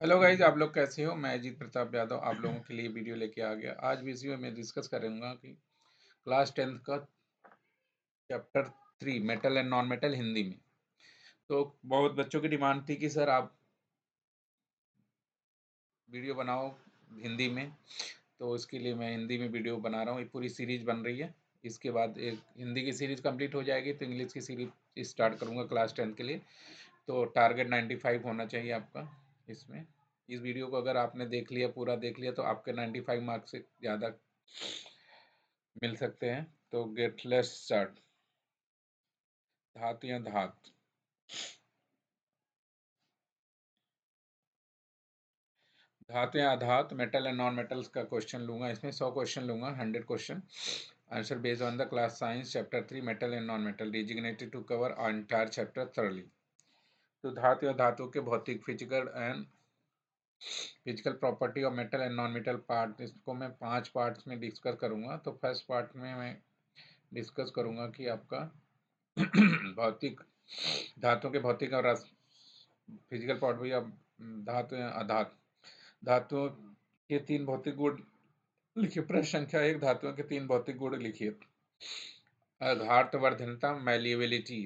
Hello guys, आप लोग कैसे हो। मैं अजीत प्रताप यादव आप लोगों के लिए वीडियो लेके आ गया। आज वीडियो में डिस्कस करूंगा कि क्लास 10th का chapter 3 metal and non metal Hindi में। तो बहुत बच्चों की डिमांड थी कि सर आप वीडियो बनाओ हिंदी में, तो इसके लिए मैं हिंदी में वीडियो बना रहा हूँ। ये पूरी सीरीज बन रही है। इसके बाद एक हिंदी की सीरीज कंप्लीट हो जाएगी तो इंग्लिश की सीरीज स्टार्ट करूँगा क्लास 10 के लिए। तो टारगेट 95 होना चाहिए आपका इसमें। इस वीडियो को अगर आपने देख लिया, पूरा देख लिया, तो आपके 95 मार्क्स से ज़्यादा मिल सकते हैं। तो गेट लेस स्टार्ट। धातु या धात। धातु या अधात, मेटल एंड नॉन मेटल्स का क्वेश्चन लूंगा। इसमें 100 क्वेश्चन लूंगा, 100 question. Answer based on the class science chapter 3 metal and non metal, designated to cover entire chapter thoroughly. तो धातु या धातु के भौतिक physical property of metal and non metal part, इसको मैं 5 पार्ट्स में डिस्कस करूंगा। तो फर्स्ट पार्ट में मैं डिस्कस करूंगा कि आपका भौतिक धातुओं के भौतिक और फिजिकल प्रॉपर्टी ऑफ धातु या अधात। धातुओं के 3 भौतिक गुण लिखिए। प्रश्न संख्या 1, धातुओं के 3 भौतिक गुण लिखिए। अघातवर्धनता, मैलिएबिलिटी।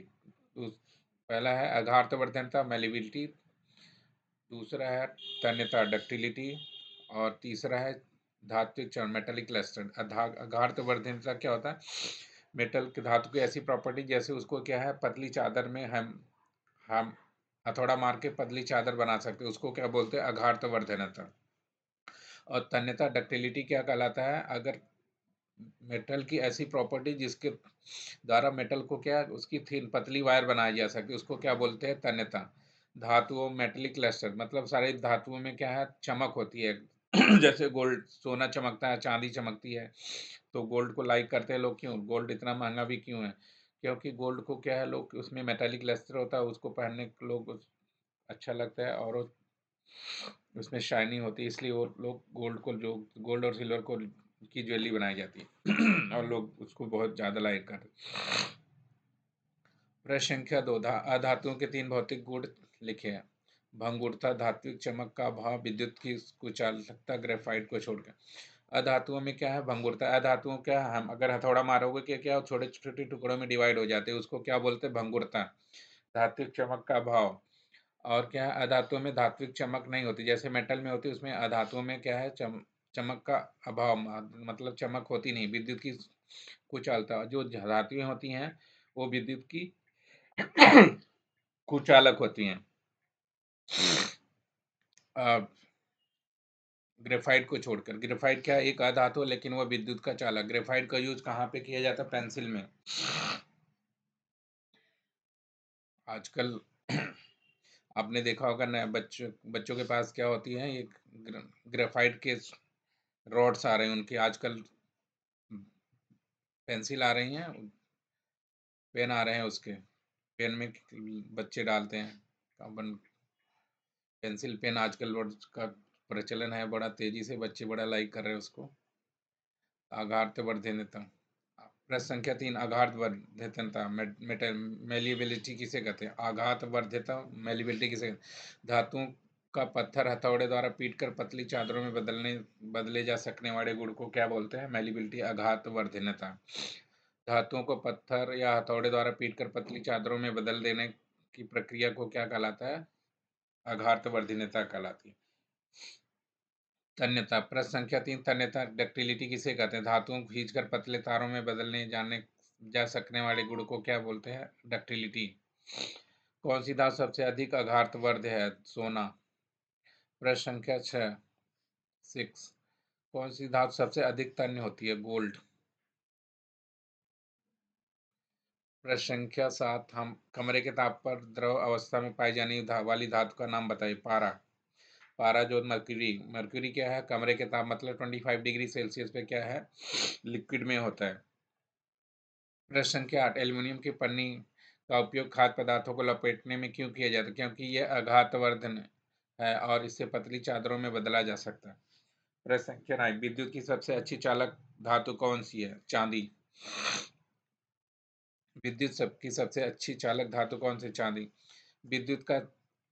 पहला है अघातवर्धनता, मैलिएबिलिटी। दूसरा है तन्यता, डक्टिलिटी। और तीसरा है धात्विक चरण, मेटेलिक क्लस्टर। अघातवर्धनता क्या होता है? मेटल के धातु की ऐसी प्रॉपर्टी जैसे उसको क्या है, पतली चादर में हम हथौड़ा मार के पतली चादर बना सकते हैं, उसको क्या बोलते हैं? अघातवर्धनता। और तन्यता, डक्टिलिटी क्या कहलाता है? अगर मेटल की ऐसी प्रॉपर्टी जिसके द्वारा मेटल को क्या, उसकी थिन पतली वायर बनाई जा सकती है, उसको क्या बोलते हैं? तन्यता। धातुओं, मेटलिक क्लस्टर मतलब सारे धातुओं में क्या है, चमक होती है। जैसे गोल्ड, सोना चमकता है, चांदी चमकती है। तो गोल्ड को लाइक करते हैं लोग, क्यों? गोल्ड इतना महंगा भी क्यों है? क्योंकि गोल्ड को क्या है, लोग उसमें मेटालिक क्लस्टर होता है, उसको पहनने के लोग अच्छा लगता है, और उसमें शाइनिंग होती है, इसलिए वो लोग गोल्ड को, जो गोल्ड और सिल्वर को की ज्वेलरी बनाई जाती है और लोग उसको बहुत ज़्यादा लाइक करते हैं। प्रश्न संख्या 2, अधातुओं के 3 भौतिक गुण लिखे हैं। भंगुरता, धात्विक चमक का अभाव, विद्युत की कुचालकता, ग्रेफाइट को छोड़कर। अधातुओं में क्या है? भंगुरता। अधातुओं क्या है, हम अगर हथौड़ा मारोगे कि क्या छोटे छोटे टुकड़ों में डिवाइड हो जाते हैं, उसको क्या बोलते हैं? भंगुरता। धात्विक चमक का अभाव। और क्या है? अधातुओं में धात्विक चमक नहीं होती, जैसे मेटल में होती है, उसमें अधातुओं में क्या है, चमक का अभाव, मतलब चमक होती नहीं। विद्युत की कुचालता, जो धातुएं होती हैं वो विद्युत की कुचालक होती हैं। ग्रेफाइट को छोड़कर। ग्रेफाइट क्या है? एक अधातु है लेकिन वो विद्युत का चालक। ग्रेफाइट का यूज कहाँ पे किया जाता है? पेंसिल में। आजकल आपने देखा होगा, नया बच्चों बच्चों के पास क्या होती है, एक ग्रेफाइट के रॉड्स आ रहे हैं उनके आजकल। पेंसिल आ रही हैं, पेन आ रहे हैं, उसके पेन में बच्चे डालते हैं कार्बन। पेंसिल पेन आजकल का प्रचलन है, बड़ा तेजी से बच्चे बड़ा लाइक कर रहे हैं उसको। आघातवर्धनता। प्रश्न संख्या 3, आघातवर्धनता, मेलिबिलिटी किसे कहते हैं? आघातवर्धनता, मेलिबिलिटी किसे कहते हैं? धातुओं का पत्थर हथौड़े द्वारा पीटकर पतली चादरों में बदले जा सकने वाले गुण को क्या बोलते हैं? मेलिबिलिटी, आघातवर्धनता। धातुओं को पत्थर या हथौड़े द्वारा पीटकर पतली चादरों में बदल देने की प्रक्रिया को क्या कहलाता है? आघातवर्धनता कहलाती है। तन्यता। प्रश्न संख्या 3, तन्यता, डक्टिलिटी किसे कहते हैं? धातुओं को खींचकर पतले तारों में बदलने जाने जा सकने वाले गुण को क्या बोलते हैं? डक्टिलिटी। कौन सी धातु सबसे अधिक आघातवर्ध है? सोना। प्रश्न संख्या 6, 6, कौन सी धातु सबसे अधिक तन्य होती है? गोल्ड। प्रश्न संख्या 7, हम कमरे के ताप पर द्रव अवस्था में पाई जाने वाली धातु का नाम बताइए। पारा। पारा जो मर्क्यूरी, मर्क्यूरी क्या है? कमरे के ताप मतलब 25 डिग्री सेल्सियस पे क्या है, लिक्विड में होता है। प्रश्न संख्या 8, एल्यूमिनियम की पन्नी का उपयोग खाद्य पदार्थों को लपेटने में क्यों किया जाता है? क्योंकि यह आघातवर्धन है और इससे पतली चादरों में बदला जा सकता है। प्रश्न संख्या 9, विद्युत की सबसे अच्छी चालक धातु कौन सी है? चांदी। विद्युत की सबसे अच्छी चालक धातु कौन सी? चांदी। विद्युत का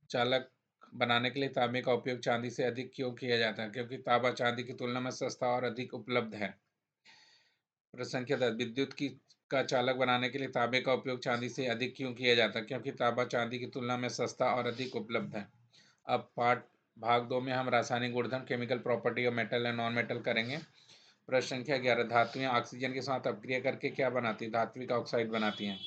चालक बनाने के लिए तांबे का उपयोग चांदी से अधिक क्यों किया जाता है? क्योंकि तांबा चांदी की तुलना में सस्ता और अधिक उपलब्ध है। प्रश्न संख्या 10, विद्युत की का चालक बनाने के लिए तांबे का उपयोग चांदी से अधिक क्यों किया जाता है? क्योंकि तांबा चांदी की तुलना में सस्ता और अधिक उपलब्ध है। अब भाग 2 में हम रासायनिक गुणधर्म, केमिकल प्रॉपर्टी और मेटल एंड नॉन मेटल करेंगे। प्रश्न संख्या 11, धातुएं ऑक्सीजन के साथ अपक्रिया करके क्या बनाती है? धात्विक ऑक्साइड बनाती हैं।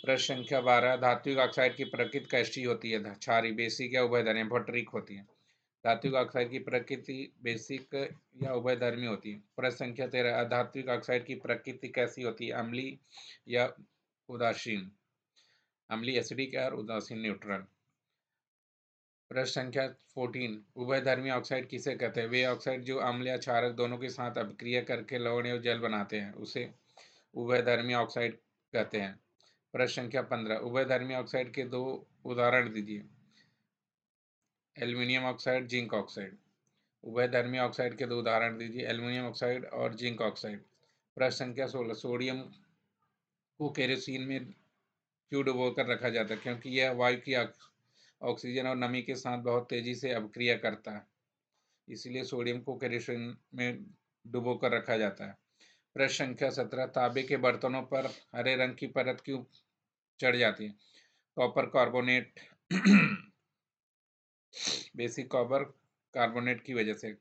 प्रश्न संख्या 12, धात्विक ऑक्साइड की प्रकृति कैसी होती है? क्षारीय, बेसिक या उभयधर्मी, भौटरिक होती है। धात्विक ऑक्साइड की प्रकृति बेसिक या उभयधर्मी होती है। प्रश्न संख्या 13, अधात्विक ऑक्साइड की प्रकृति कैसी होती है? अम्लीय या उदासीन? अम्लीय एसिडिक और उदासीन न्यूट्रल। प्रश्न संख्या 14, उभयधर्मी ऑक्साइड किसे कहते हैं? वे ऑक्साइड जो अम्ल या क्षारक दोनों के साथ अभिक्रिया करके लवण या जल बनाते हैं उसे उभयधर्मी ऑक्साइड कहते हैं। प्रश्न संख्या 15, उभयधर्मी ऑक्साइड के दो उदाहरण दीजिए। Aluminium oxide, zinc oxide. उभयधर्मी ऑक्साइड के दो उदाहरण दीजिए, एल्यूमिनियम ऑक्साइड और जिंक ऑक्साइड। प्रश्न संख्या 16, सोडियम को केरोसिन में क्यों डुबोकर रखा जाता है? क्योंकि यह वायु की ऑक्सीजन और नमी के साथ बहुत तेजी से अभिक्रिया करता है, इसलिए सोडियम को केरोसिन में डुबोकर रखा जाता है। प्रश्न संख्या 17, तांबे के बर्तनों पर हरे रंग की परत क्यों चढ़ जाती है? Copper carbonate basic copper carbonate की वजह से,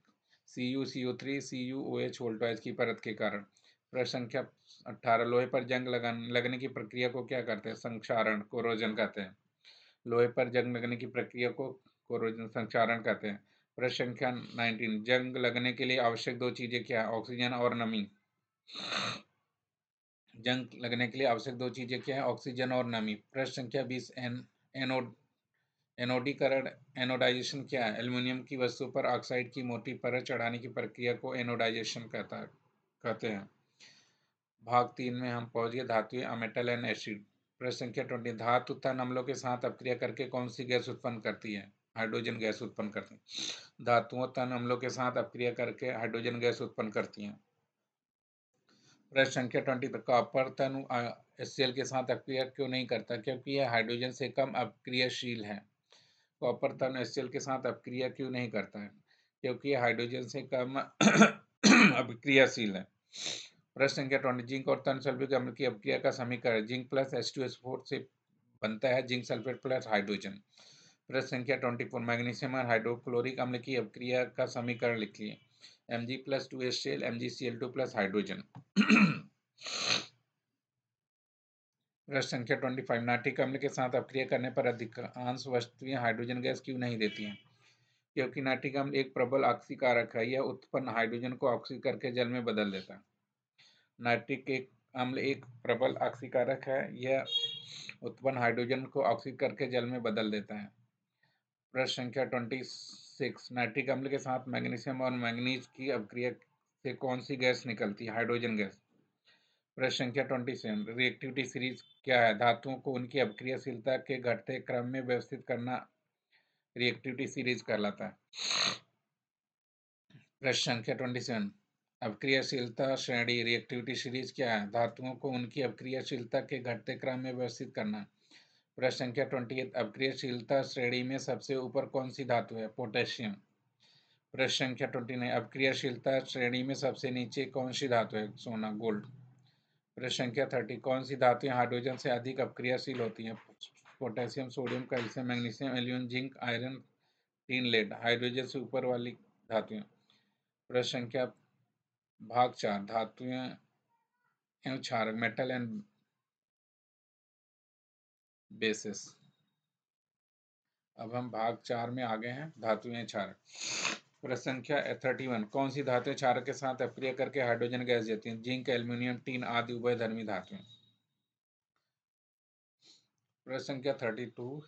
CuCO3 CuOH वोल्टेज की परत के कारण। प्रश्न संख्या 18, लोहे पर जंग लगने की प्रक्रिया को क्या करते हैं? संक्षारण, कोरोजन कहते हैं। लोहे पर जंग लगने की प्रक्रिया को कोरोजन, संक्षारण कहते हैं। प्रश्न संख्या 19, जंग लगने के लिए आवश्यक दो चीजें क्या है? ऑक्सीजन और नमी। जंग लगने के लिए आवश्यक दो चीजें क्या है? ऑक्सीजन और नमी। प्रश्न संख्या 20, एनोड एनोडीकरण, एनोडाइजेशन क्या है? एल्युमिनियम की वस्तु पर ऑक्साइड की मोटी परत चढ़ाने की प्रक्रिया को एनोडाइजेशन कहते हैं। भाग 3 में हम पहुंच गए, धातुएं, अमेटल एंड एसिड। प्रश्न संख्या 20, धातु तन अम्लों के साथ अपक्रिया करके कौन सी गैस उत्पन्न करती है? हाइड्रोजन गैस उत्पन्न करती है। धातुओं तन अम्लों के साथ अपक्रिया करके हाइड्रोजन गैस उत्पन्न करती हैं। प्रश्न संख्या 20, कॉपर तन HCl के साथ अपक्रिया क्यों नहीं करता? क्योंकि यह हाइड्रोजन से कम अपक्रियाशील है। कॉपर तन HCl के साथ अपक्रिया क्यों नहीं करता है? क्योंकि यह हाइड्रोजन से कम अभिक्रियाशील है। प्रश्न संख्या 20, जिंक और तन सल्फ्यूरिक अम्ल की अपक्रिया का समीकरण। जिंक प्लस H2SO4 से बनता है जिंक सल्फेट प्लस हाइड्रोजन। प्रश्न संख्या 24, मैग्नीशियम और हाइड्रोक्लोरिक अम्ल की अपक्रिया का समीकरण लिखिए। Mg plus 2HCl MgCl2 plus hydrogen. प्रश्न संख्या 25, नाइट्रिक अम्ल के साथ अपक्रिया करने पर अधिकांश वस्तुएं हाइड्रोजन गैस क्यों नहीं देती हैं? क्योंकि नाइट्रिक अम्ल एक प्रबल ऑक्सीकारक है, यह उत्पन्न हाइड्रोजन को ऑक्सीकृत करके जल में बदल देता है। नाइट्रिक अम्ल एक प्रबल ऑक्सीकारक है, यह उत्पन्न हाइड्रोजन को ऑक्सीकृत करके जल में बदल देता है। प्रश्न संख्या 26, नाइट्रिक अम्ल के साथ मैग्नीशियम और मैंगनीज की अपक्रिया से कौन सी गैस निकलती है? Hydrogen gas. प्रश्न संख्या 27, रिएक्टिविटी सीरीज क्या है? धातुओं को उनकी अपक्रियाशीलता के घटते क्रम में व्यवस्थित करना रिएक्टिविटी सीरीज कहलाता है। प्रश्न संख्या 27, अपक्रियाशीलता श्रेणी रिएक्टिविटी सीरीज क्या है? धातुओं को उनकी अपक्रियाशीलता के घटते क्रम में व्यवस्थित करना। प्रश्न संख्या 28, अपक्रियाशीलता श्रेणी में सबसे ऊपर कौन सी धातु है? पोटेशियम। प्रश्न संख्या 29, अपक्रियाशीलता श्रेणी में सबसे नीचे कौन सी धातु है? सोना, गोल्ड। प्रश्न संख्या 30, कौन सी धातुएं हाइड्रोजन से अधिक अपक्रियाशील होती हैं? Potassium, sodium, calcium, magnesium, aluminium, zinc, iron, tin, lead. Hydrogen से ऊपर वाली धातुएं। प्रश्न संख्या भाग 4, धातुएं एवं क्षारक, मेटल एंड बेसिस। अब हम भाग 4 में आ गए हैं, धातुएं क्षारक। प्रश्न संख्या 31, कौन सी धातुएं क्षारक के साथ अपक्रिया करके हाइड्रोजन गैस देती हैं? जिंक, एल्यूमिनियम, टीन आदि उभयधर्मी धातुएं। प्रश्न संख्या 32,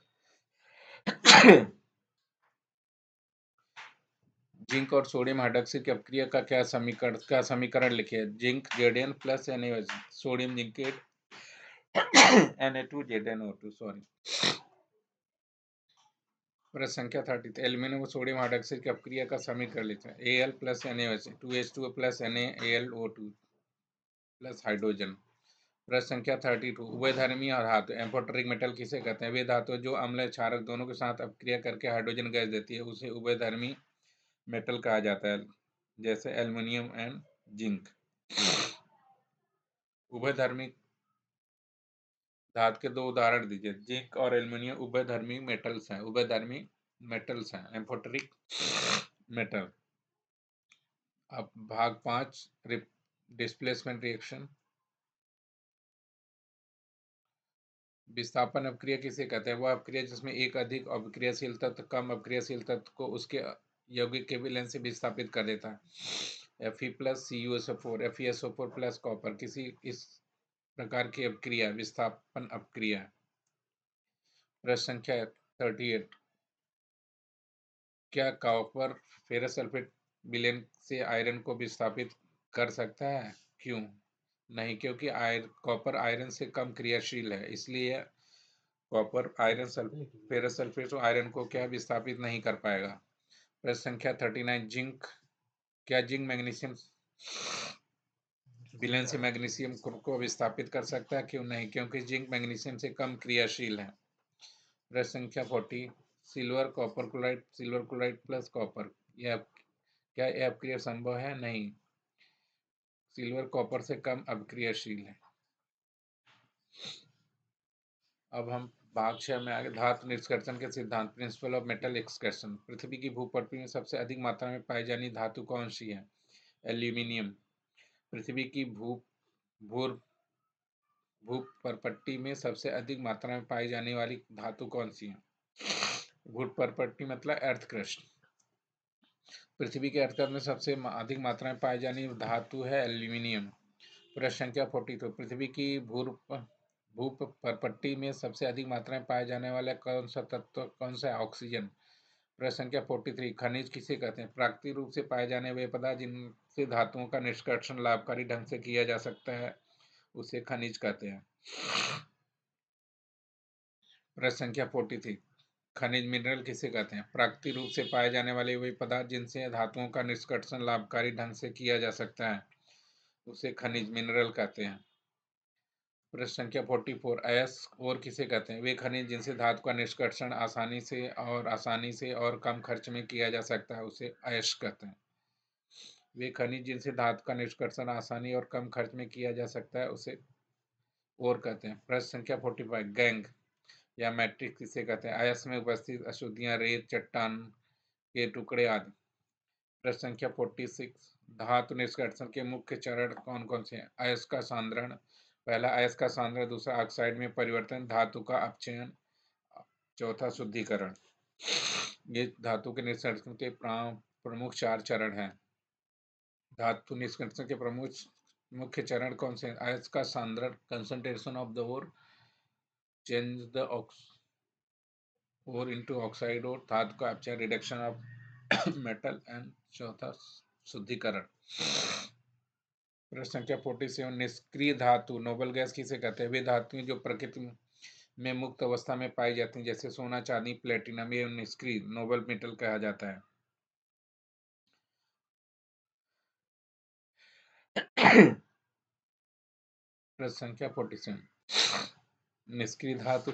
जिंक और सोडियम हाइड्रोक्साइड की अपक्रिया का समीकरण लिखिए। Zinc Zn plus NaOH, sodium zincate Na2ZnO2, sorry. प्रश्न संख्या 33, एल्यूमिनियम और सोडियम हाइड्रोक्साइड की अपक्रिया का समीकरण लिखिए। Al plus NaOH, 2H2O plus NaAlO2 plus hydrogen. प्रश्न संख्या 32, उभयधर्मी और धातु एम्फोटेरिक मेटल किसे कहते हैं? वे धातु जो अम्ल क्षारक दोनों के साथ अपक्रिया करके हाइड्रोजन गैस देती है उसे उभयधर्मी मेटल कहा जाता है, जैसे एल्युमिनियम एंड जिंक। उभयधर्मी धातु के दो उदाहरण दीजिए। जिंक और एल्युमिनियम उभयधर्मी मेटल्स हैं। उभयधर्मी मेटल्स हैं, एम्फोटेरिक मेटल। अब भाग 5, डिस्प्लेसमेंट रिएक्शन। विस्थापन अपक्रिया किसे कहते हैं? वह अपक्रिया जिसमें एक अधिक अभिक्रियाशील तत्व कम अभिक्रियाशील तत्व को उसके यौगिक के विलयन से विस्थापित कर देता है। Fe plus CuSO4 FeSO4 plus copper किसी इस प्रकार की अपक्रिया विस्थापन अपक्रिया। प्रश्न संख्या 38, क्या कॉपर फेरस सल्फेट विलयन से आयरन को विस्थापित कर सकता है? क्यों नहीं? क्योंकि कॉपर आयरन से कम क्रियाशील है, इसलिए copper iron ferrous sulphate iron को क्या विस्थापित नहीं कर पाएगा। प्रश्न संख्या 39, जिंक, क्या जिंक मैग्नीशियम विलयन से मैग्नीशियम को विस्थापित कर सकता है? क्यों नहीं? क्योंकि जिंक मैग्नीशियम से कम क्रियाशील है। प्रश्न संख्या 40, सिल्वर क्लोराइड प्लस कॉपर, यह क्या यह अपक्रिया संभव है? नहीं, सिल्वर कॉपर से कम अभिक्रियाशील है। अब हम भाग 6 में आगे, धातु निष्कर्षण के सिद्धांत, प्रिंसिपल ऑफ मेटल एक्सकर्शन। पृथ्वी की भूपटल में सबसे अधिक मात्रा में पाई जाने धातु कौन सी है? एल्यूमिनियम। पृथ्वी की भूपटल में सबसे अधिक मात्रा में पाई जाने वाली धातु कौन सी है? भूपटल मतलब अर्थ क्रस्ट। पृथ्वी के अर्थ क्रस्ट में सबसे अधिक मात्रा में पाई जाने वाली धातु है एल्यूमिनियम। प्रश्न संख्या 42, पृथ्वी की भूपटल में सबसे अधिक मात्रा में पाया जाने वाला कौन सा तत्व कौन सा है? ऑक्सीजन। प्रश्न संख्या 43, खनिज किसे कहते हैं? प्राकृतिक रूप से पाए जाने वाले पदार्थ जिनसे धातुओं का निष्कर्षण लाभकारी ढंग से किया जा सकता है उसे खनिज कहते हैं। प्रश्न संख्या 43, खनिज मिनरल किसे कहते हैं? प्राकृतिक रूप से पाए जाने वाले वे पदार्थ जिनसे धातुओं का निष्कर्षण लाभकारी ढंग से किया जा सकता है उसे खनिज मिनरल कहते हैं। प्रश्न संख्या 44, अयस्क और किसे कहते हैं? वे खनिज जिनसे धातु का निष्कर्षण आसानी से और कम खर्च में किया जा सकता है उसे अयस्क कहते हैं। वे खनिज जिनसे धातु का निष्कर्षण आसानी और कम खर्च में किया जा सकता है उसे और कहते हैं। प्रश्न संख्या 45, गैंग या मैट्रिक्स किसे कहते हैं? अयस्क में उपस्थित अशुद्धियां, रेत, चट्टान के टुकड़े आदि। प्रश्न संख्या 46, धातु निष्कर्षण के मुख्य चरण कौन कौन से हैं? अयस्क का सांद्रण, पहला अयस्क का सांद्रण, दूसरा ऑक्साइड में परिवर्तन, धातु का अपचयन, चौथा शुद्धिकरण। ये धातु के निष्कर्षण के प्रमुख 4 चरण हैं। धातु निष्कर्षण के प्रमुख मुख्य चरण कौन से हैं? अयस्क का सांद्रण, concentration of the ore, change the ore into oxide और, धातु का अपचयन, रिडक्शन ऑफ मेटल एंड, चौथा शुद्धिकरण। प्रश्न संख्या 47, निष्क्रिय धातु नोबल गैस किसे कहते हैं? वे धातुएं जो प्रकृति में मुक्त अवस्था में पाई जाती हैं जैसे सोना, चांदी, प्लेटिनम, ये निष्क्रिय नोबल मेटल कहा जाता है। प्रश्न संख्या 47, निष्क्रिय धातु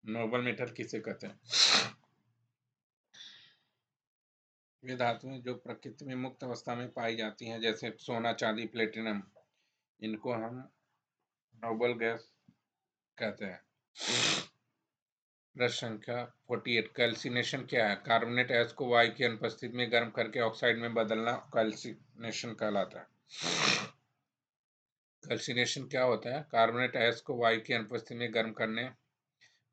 नोबल मेटल किसे कहते हैं? वे धातुएं जो प्रकृति में मुक्त अवस्था में पाई जाती हैं जैसे सोना, चांदी, प्लेटिनम, इनको हम नोबल गैस कहते हैं। प्रश्न संख्या 48, कैल्सिनेशन क्या है? कार्बोनेट गैस को वायु की अनुपस्थिति में गर्म करके ऑक्साइड में बदलना कैल्सिनेशन कहलाता है। कैल्सिनेशन क्या होता है? कार्बोनेट गैस को वायु की अनुपस्थिति में गर्म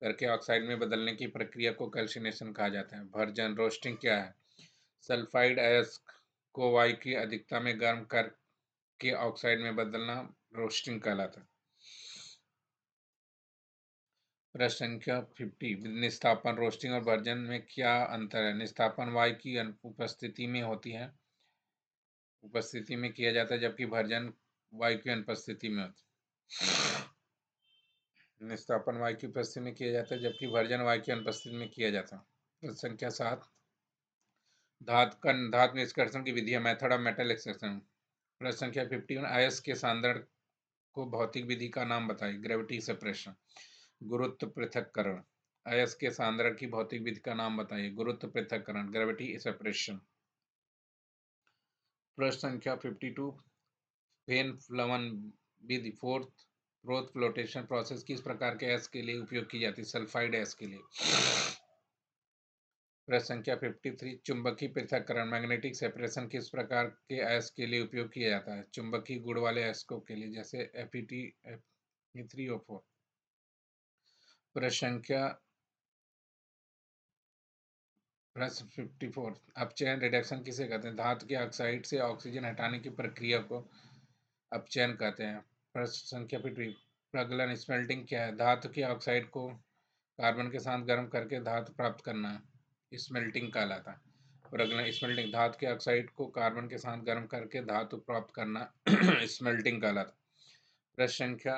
करके ऑक्साइड में बदलने की प्रक्रिया को कैल्सिनेशन कहा जाता है। भर्जन रोस्टिंग क्या है? सल्फाइड अयस्क को वायु की अधिकता में गर्म करके ऑक्साइड में बदलना रोस्टिंग कहलाता है। प्रश्न संख्या 50, निस्तापन, रोस्टिंग और भर्जन में क्या अंतर है? निस्तापन वायु की उपस्थिति में किया जाता है जबकि भर्जन वायु की अनुपस्थिति में होती है। निस्तापन वायु की उपस्थिति में किया जाता है जबकि भर्जन वायु की अनुपस्थिति में किया जाता है। प्रश्न संख्या 7, धातु निष्कर्षण की विधि है, मेथड ऑफ मेटल एक्सट्रैक्शन। प्रश्न संख्या 51, अयस्क के सांद्रण को भौतिक विधि का नाम बताइए। ग्रेविटी सेपरेशन, गुरुत्व पृथक्करण। अयस्क के सांद्रण की भौतिक विधि का नाम बताइए। गुरुत्व पृथक्करण, ग्रेविटी सेपरेशन। प्रश्न संख्या 52, फेन फ्लवन विधि, फोर्थ फोर्थ फ्लोटेशन प्रोसेस किस प्रकार के अयस्क के लिए उपयोग की जाती है? सल्फाइड अयस्क के लिए। प्रश्न संख्या 53, चुंबकीय पृथक्करण मैग्नेटिक सेपरेशन किस प्रकार के अयस्क के लिए उपयोग किया जाता है? चुंबकीय गुण वाले अयस्कों के लिए, जैसे FeT, Fe3O4। प्रश्न संख्या प्रश्न 54, अपचयन रिडक्शन किसे कहते हैं? धातु के ऑक्साइड से ऑक्सीजन हटाने की प्रक्रिया को अपचयन कहते हैं। प्रश्न संख्या 55, प्रगलन स्मेल्टिंग क्या है? धातु के ऑक्साइड को कार्बन के साथ गर्म करके धातु प्राप्त करना स्मेल्टिंग कहलाता है। प्रगलन स्मेल्टिंग, धातु के ऑक्साइड को कार्बन के साथ गर्म करके धातु प्राप्त करना स्मेल्टिंग कहलाता है। प्रश्न संख्या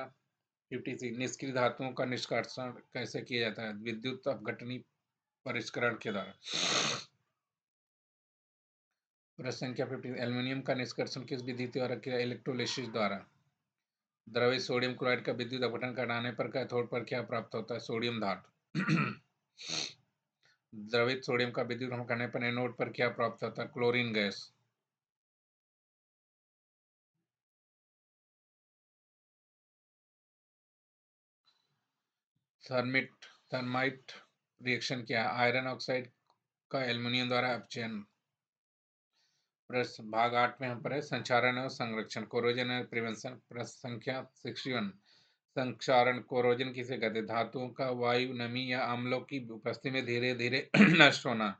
53, निष्क्रिय धातुओं का निष्कर्षण कैसे किया जाता है? विद्युत अपघटनी परिष्करण के द्वारा। प्रश्न संख्या 50, एल्यूमिनियम का निष्कर्षण किस विधि द्वारा किया? इलेक्ट्रोलिसिस द्वारा। द्रवित सोडियम क्लोराइड का विद्युत अपघटन कराने पर कैथोड पर क्या प्राप्त होता है? सोडियम धातु। द्रवित सोडियम का विद्युत अपघटन करने पर एनोड पर क्या प्राप्त होता है? Chlorine gas. थर्माइट रिएक्शन क्या है? आयरन ऑक्साइड का एल्यूमिनियम द्वारा अपचयन। प्रश्न भाग 8 में हम पर है संचारण और संरक्षण, कोरोजन एंड प्रिवेंशन। प्रश्न संख्या 61, संक्षारण कोरोजन किसे कहते हैं? धातुओं का वायु, नमी या अम्लों की उपस्थिति में धीरे धीरे नष्ट होना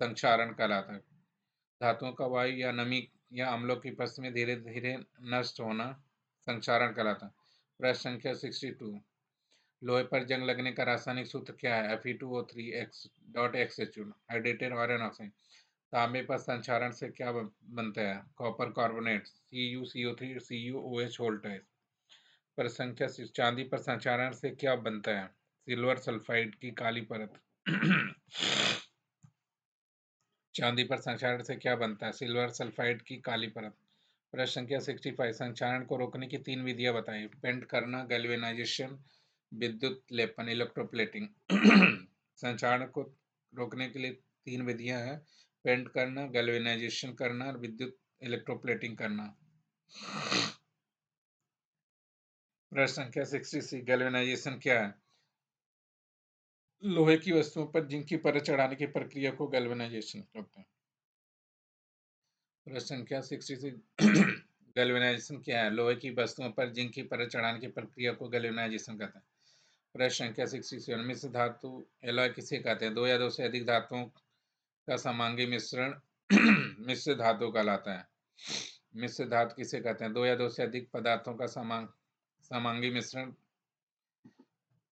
संक्षारण कहलाता है। धातुओं का वायु या नमी या अम्लों की उपस्थिति में धीरे धीरे नष्ट होना संक्षारण कहलाता है। प्रश्न संख्या 62, लोहे पर जंग लगने का रासायनिक सूत्र क्या है? Fe2O3 hydrated iron oxide. तांबे पर संक्षारण से क्या बनता है? Copper carbonate, CuCO3 CuOH voltage. पर संख्या चांदी पर संक्षारण से क्या बनता है? सिल्वर सल्फाइड की काली परत। चांदी पर संक्षारण से क्या बनता है? सिल्वर सल्फाइड की काली परत। प्रश्न संख्या 65, संक्षारण को रोकने की 3 विधियां बताइए। पेंट करना, गैल्वेनाइजेशन, विद्युत लेपन, इलेक्ट्रोप्लेटिंग। संक्षारण को रोकने के लिए 3 विधियां हैं: पेंट करना, गैल्वेनाइजेशन करना और विद्युत इलेक्ट्रोप्लेटिंग करना। प्रश्न संख्या 66, गैल्वेनाइजेशन क्या है? लोहे की वस्तुओं पर जिंक की परत चढ़ाने की प्रक्रिया को गैल्वेनाइजेशन कहते हैं। प्रश्न संख्या 66, गैल्वेनाइजेशन क्या है? लोहे की वस्तुओं पर जिंक की परत चढ़ाने की प्रक्रिया को गैल्वेनाइजेशन कहते हैं। प्रश्न संख्या 67, मिश्र धातु एलॉय किसे कहते हैं? दो या दो से अधिक धातुओं का समांगी मिश्रण मिश्र धातु कहलाता है। मिश्र धातु किसे कहते हैं? दो या दो से अधिक पदार्थों का समांगी मिश्रण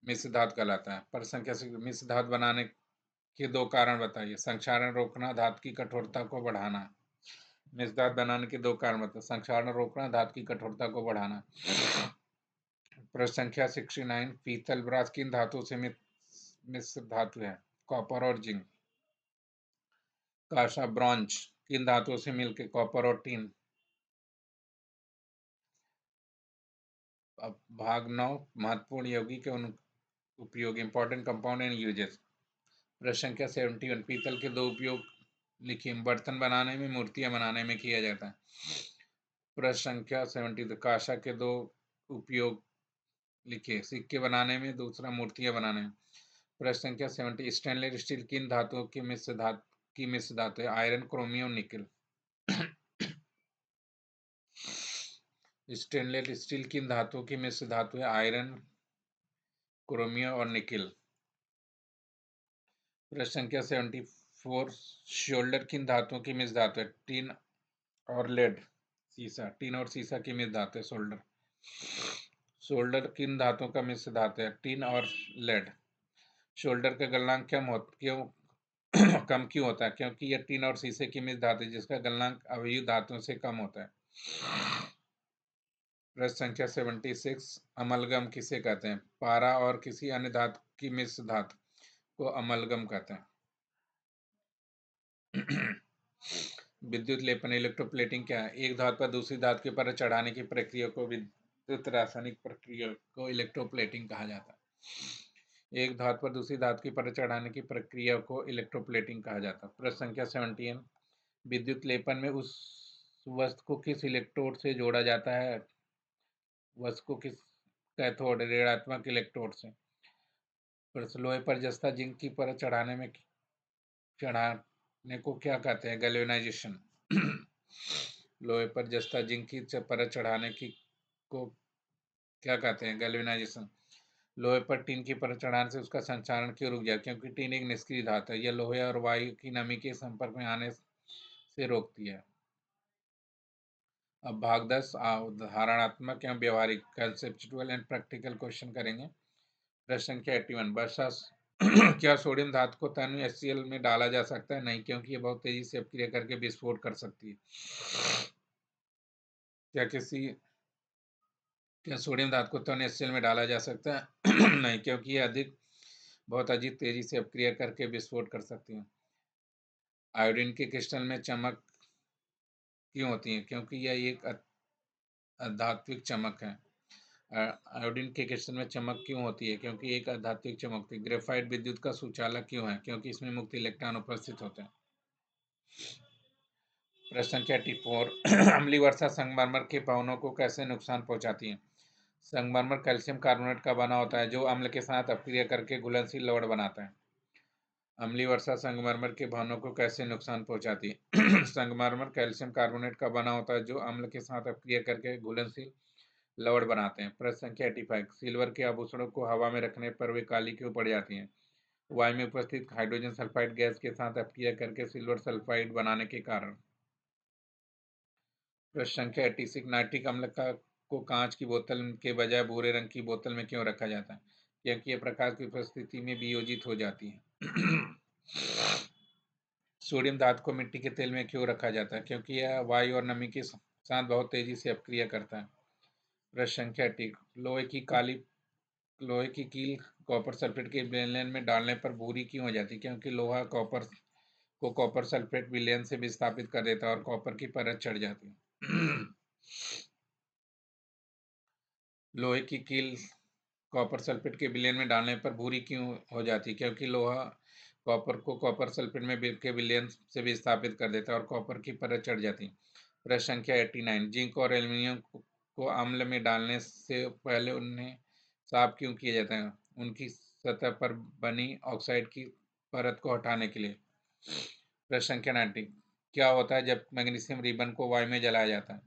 मिश्र धातु कहलाता है। प्रश्न संख्या 68, मिश्र धातु बनाने के 2 कारण बताइए। संक्षारण रोकना, धातु की कठोरता को बढ़ाना। मिश्र धातु बनाने के 2 कारण बताइए। संक्षारण रोकना, धातु की कठोरता को बढ़ाना। प्रश्न संख्या 69, पीतल ब्रास किन धातुओं से मिश्र धातु है? कॉपर और जिंक। कांसा ब्रॉन्ज किन धातुओं से मिलकर? कॉपर और टीन। अब भाग 9, महत्वपूर्ण यौगिक के उपयोग, इंपॉर्टेंट कंपाउंड एंड यूजेस। प्रश्न संख्या 71, पीतल के 2 उपयोग लिखिए। बर्तन बनाने में, मूर्तियां बनाने में किया जाता है। प्रश्न संख्या 72, कांसा के 2 उपयोग लिखिए। सिक्के बनाने में, दूसरा मूर्तियां बनाने में। प्रश्न संख्या 70, स्टेनलेस स्टील किन धातुओं की मिश्र धातु है? आयरन, क्रोमियम, निकल। स्टेनलेस स्टील किन धातुओं की मिश्र धातु है? आयरन, क्रोमियम और निकल। प्रश्न संख्या 74, शोल्डर किन धातुओं की मिश्र धातु है? टीन और लेड, सीसा। टीन और सीसा की मिश्र धातु है सोल्डर। शोल्डर किन धातुओं का मिश्र धातु है? टीन और लेड। शोल्डर का गलनांक कम क्यों होता है? क्योंकि यह टीन और शीशे की मिश्र धातु है जिसका गलनांक अवयवी धातुओं से कम होता है। प्रश्न संख्या 76, अमलगम किसे कहते हैं? पारा और किसी अन्य धातु की मिश्र धातु को अमलगम कहते हैं। विद्युत लेपन इलेक्ट्रोप्लेटिंग क्या है? एक धातु पर दूसरी धातु के परत चढ़ाने की प्रक्रिया को विद्युत रासायनिक प्रक्रिया को इलेक्ट्रोप्लेटिंग कहा जाता है। एक धातु पर दूसरी धातु की परत चढ़ाने की प्रक्रिया को इलेक्ट्रोप्लेटिंग कहा जाता है। प्रश्न संख्या 17, विद्युत लेपन में उस वस्तु को किस इलेक्ट्रोड से जोड़ा जाता है? वस्तु को किस कैथोड ऋणात्मक इलेक्ट्रोड से। प्रश्न, लोहे पर जस्ता जिंक की परत चढ़ाने को क्या कहते हैं? गैल्वेनाइजेशन। लोहे पर जस्ता जिंक की परत चढ़ाने की को क्या कहते हैं? गैल्वेनाइजेशन। लोहे पर टीन की परत चढ़ाने से उसका संचारण क्यों रुक गया? क्योंकि टीन एक निष्क्रिय धातु है, यह लोहे और वायु की नमी के संपर्क में आने से रोकती है। अब भाग 10 धारणात्मक एवं व्यवहारिक कंसेप्चुअल एंड प्रैक्टिकल क्वेश्चन करेंगे। प्रश्न संख्या 81, वर्षा क्या सोडियम धातु को तन्व HCl में डाला जा सकता है? नहीं, क्योंकि ये बहुत तेजी से अपक्रिया करके विस्फोट कर सकती है। क्या सोडियम धातु को तन्व HCl में डाला जा सकता है? नहीं, क्योंकि ये बहुत अधिक तेजी से अपक्रिया करके विस्फोट कर सकती है। आयोडीन के क्रिस्टल में चमक क्यों होती है? क्योंकि यह एक अधात्विक चमक है। आयोडीन के क्रिस्टल में चमक क्यों होती है? क्योंकि एक अधात्विक चमक होती है। ग्रेफाइट विद्युत का सुचालक क्यों है? क्योंकि इसमें मुक्त इलेक्ट्रॉन उपस्थित होते हैं। प्रश्न संख्या 84, अम्लीय वर्षा संगमरमर के भवनों को कैसे नुकसान पहुंचाती है? संगमरमर कैल्शियम कार्बोनेट का बना होता है, जो अम्ल के साथ अपक्रिया करके घुलनशील लवण बनाता है। अम्लीय वर्षा संगमरमर के भवनों को कैसे नुकसान पहुंचाती है? संगमरमर कैल्शियम कार्बोनेट का बना होता है, जो अम्ल के साथ अपक्रिया करके घुलनशील लवण बनाते हैं। प्रश्न संख्या 85, सिल्वर के आभूषणों को हवा में रखने पर वे काली क्यों पड़ जाती हैं? वायु में उपस्थित हाइड्रोजन सल्फाइड गैस के साथ अपक्रिया करके सिल्वर सल्फाइड बनाने के कारण। प्रश्न संख्या 86, नाइट्रिक अम्ल को कांच की बोतल के बजाय भूरे रंग की बोतल में क्यों रखा जाता है? क्योंकि यह प्रकाश की उपस्थिति में वियोजित हो जाती है। सोडियम धातु को मिट्टी के तेल में क्यों रखा जाता है? क्योंकि यह वायु और नमी के साथ बहुत तेजी से अपक्रिया करता है। प्रश्न संख्या 88, लोहे की कील कॉपर सल्फेट के विलयन में डालने पर भूरी क्यों हो जाती है? क्योंकि लोहा कॉपर सल्फेट विलयन से विस्थापित कर देता है और कॉपर की परत चढ़ जाती है। लोहे की कील कॉपर सल्फेट के विलयन में डालने पर भूरी क्यों हो जाती है? क्योंकि लोहा कॉपर सल्फेट में के विलयन से विस्थापित कर देता है और कॉपर की परत चढ़ जाती है। प्रश्न संख्या 89, जिंक और एल्यूमिनियम को अम्ल में डालने से पहले उन्हें साफ क्यों किया जाता है? उनकी सतह पर बनी ऑक्साइड की परत को हटाने के लिए। प्रश्न संख्या 90, क्या होता है जब मैग्नीशियम रिबन को वायु में जलाया जाता है?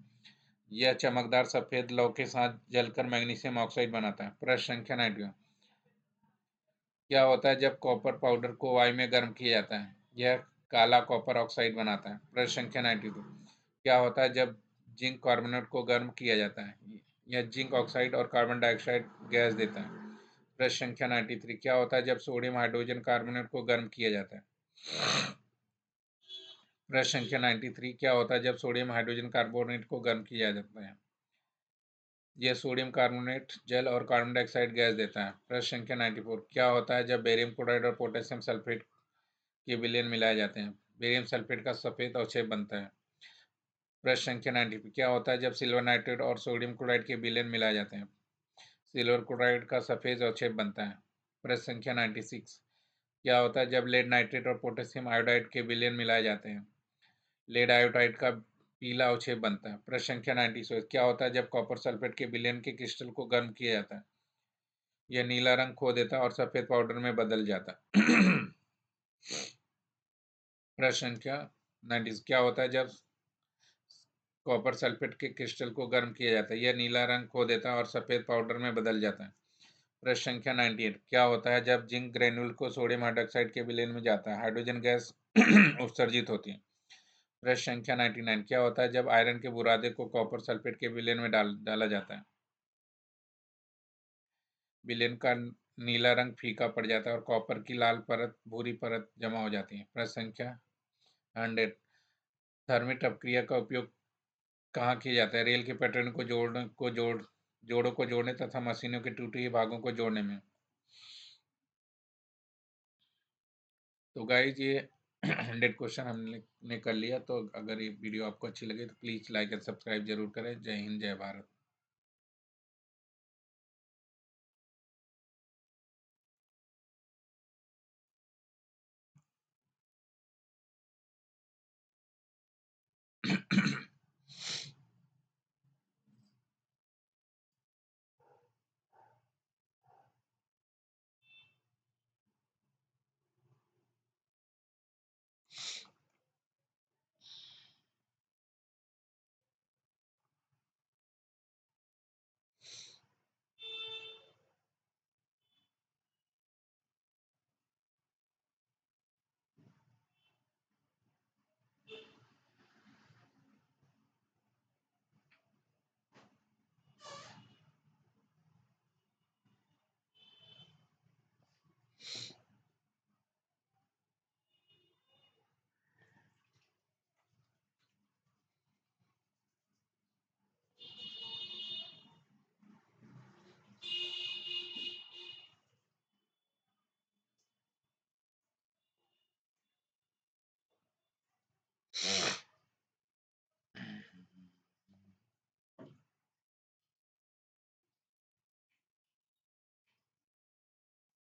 यह चमकदार सफेद लौ के साथ जलकर मैग्नीशियम ऑक्साइड बनाता है। प्रश्न संख्या 91, क्या होता है जब कॉपर पाउडर को वायु में गर्म किया जाता है? यह काला कॉपर ऑक्साइड बनाता है। प्रश्न संख्या 92, क्या होता है जब जिंक कार्बोनेट को गर्म किया जाता है? यह जिंक ऑक्साइड और कार्बन डाइऑक्साइड गैस देता है। प्रश्न संख्या 93, क्या होता है जब सोडियम हाइड्रोजन कार्बोनेट को गर्म किया जाता है? प्रश्न संख्या 93, क्या होता है जब सोडियम हाइड्रोजन कार्बोनेट को गर्म किया जाता है? यह सोडियम कार्बोनेट जल और कार्बन डाइऑक्साइड गैस देता है। प्रश्न संख्या 94, क्या होता है जब बेरियम क्लोराइड और पोटेशियम सल्फेट के विलयन मिलाए जाते हैं? बेरियम सल्फेट का सफेद अवक्षेप बनता है। प्रश्न संख्या 95, क्या होता है जब सिल्वर नाइट्रेट और सोडियम क्लोराइड के विलयन मिलाए जाते हैं? सिल्वर क्लोराइड का सफेद अवक्षेप बनता है। प्रश्न संख्या 96, क्या होता है जब लेड नाइट्रेट और पोटेशियम आयोडाइड के विलयन मिलाए जाते हैं? लेड आयोडाइड का पीला अवक्षेप बनता है। प्रश्न संख्या 96, क्या होता है जब कॉपर सल्फेट के विलयन के क्रिस्टल को गर्म किया जाता है? यह नीला रंग खो देता है और सफेद पाउडर में बदल जाता है। प्रश्न संख्या 90, क्या होता है जब कॉपर सल्फेट के क्रिस्टल को गर्म किया जाता है? यह नीला रंग खो देता है और सफेद पाउडर में बदल जाता है। प्रश्न संख्या 98, क्या होता है जब जिंक ग्रेन्यूल को सोडियम हाइड्रोक्साइड के विलयन में जाता है? हाइड्रोजन गैस उत्सर्जित होती है। प्रश्न संख्या 99, क्या होता है जब आयरन के बुरादे को कॉपर सल्फेट के विलयन में डाला जाता है? विलयन का नीला रंग फीका पड़ जाता है और कॉपर की लाल परत भूरी परत जमा हो जाती है। प्रश्न संख्या 100, थर्मिट अपक्रिया का उपयोग कहाँ किया जाता है? रेल के पैटर्न को जोड़ों को जोड़ने तथा मशीनों के टूटे हुए भागों को जोड़ने में। तो गाइज ये 100 क्वेश्चन हमने कर लिया। तो अगर ये वीडियो आपको अच्छी लगे तो प्लीज़ लाइक एंड सब्सक्राइब ज़रूर करें। जय हिंद, जय भारत।